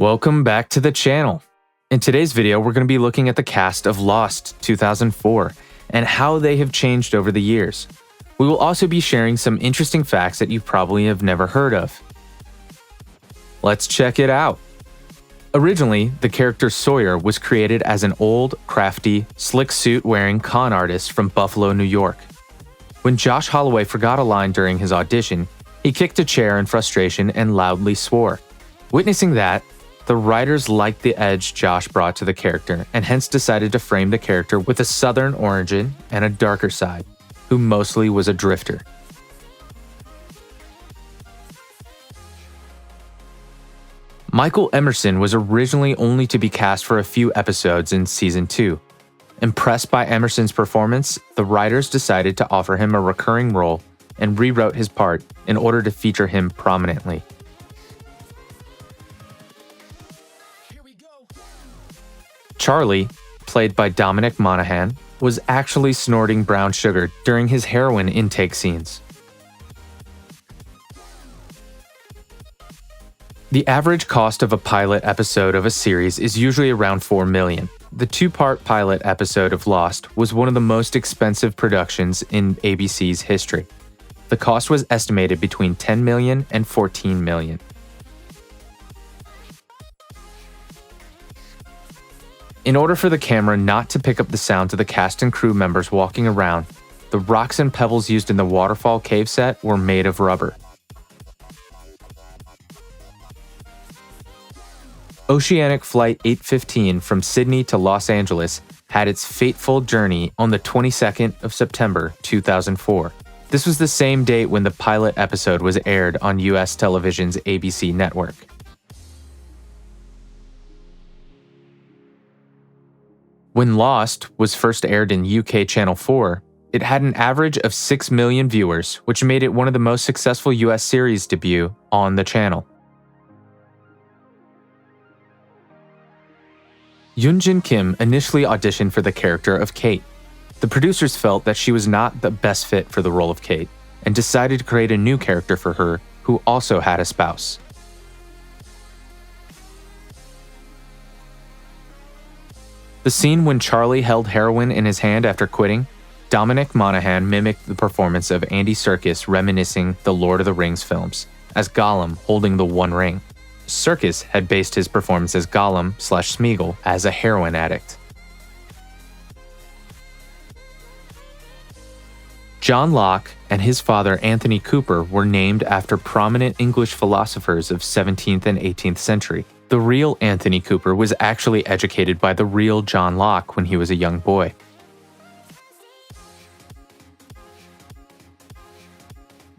Welcome back to the channel. In today's video, we're going to be looking at the cast of Lost 2004 and how they have changed over the years. We will also be sharing some interesting facts that you probably have never heard of. Let's check it out. Originally, the character Sawyer was created as an old, crafty, slick suit-wearing con artist from Buffalo, New York. When Josh Holloway forgot a line during his audition, he kicked a chair in frustration and loudly swore. Witnessing that, the writers liked the edge Josh brought to the character and hence decided to frame the character with a southern origin and a darker side, who mostly was a drifter. Michael Emerson was originally only to be cast for a few episodes in Season 2. Impressed by Emerson's performance, the writers decided to offer him a recurring role and rewrote his part in order to feature him prominently. Charlie, played by Dominic Monaghan, was actually snorting brown sugar during his heroin intake scenes. The average cost of a pilot episode of a series is usually around $4 million. The two-part pilot episode of Lost was one of the most expensive productions in ABC's history. The cost was estimated between $10 million and $14 million. In order for the camera not to pick up the sounds of the cast and crew members walking around, the rocks and pebbles used in the waterfall cave set were made of rubber. Oceanic Flight 815 from Sydney to Los Angeles had its fateful journey on the 22nd of September 2004. This was the same date when the pilot episode was aired on US television's ABC network. When Lost was first aired in UK Channel 4, it had an average of 6 million viewers, which made it one of the most successful US series debut on the channel. Yoonjin Kim initially auditioned for the character of Kate. The producers felt that she was not the best fit for the role of Kate, and decided to create a new character for her who also had a spouse. The scene when Charlie held heroin in his hand after quitting, Dominic Monaghan mimicked the performance of Andy Serkis reminiscing the Lord of the Rings films, as Gollum holding the One Ring. Serkis had based his performance as Gollum/Smeagol as a heroin addict. John Locke and his father Anthony Cooper were named after prominent English philosophers of 17th and 18th century. The real Anthony Cooper was actually educated by the real John Locke when he was a young boy.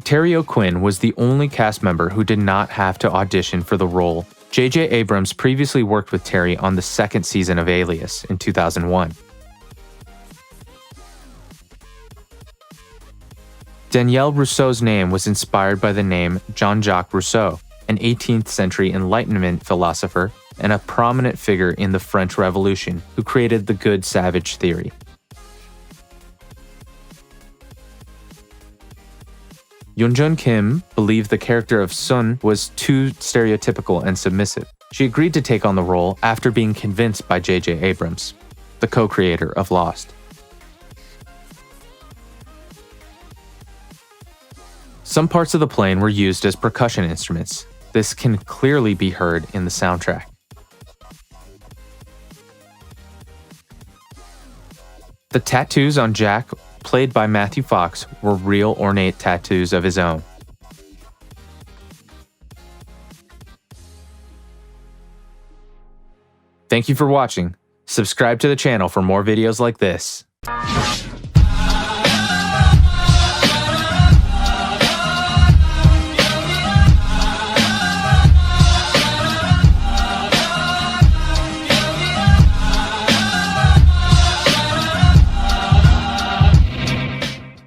Terry O'Quinn was the only cast member who did not have to audition for the role. J.J. Abrams previously worked with Terry on the second season of Alias in 2001. Danielle Rousseau's name was inspired by the name Jean-Jacques Rousseau, an 18th century Enlightenment philosopher and a prominent figure in the French Revolution who created the good savage theory. Yoonjin Kim believed the character of Sun was too stereotypical and submissive. She agreed to take on the role after being convinced by J.J. Abrams, the co-creator of Lost. Some parts of the plane were used as percussion instruments. This can clearly be heard in the soundtrack. The tattoos on Jack, played by Matthew Fox, were real ornate tattoos of his own. Thank you for watching. Subscribe to the channel for more videos like this.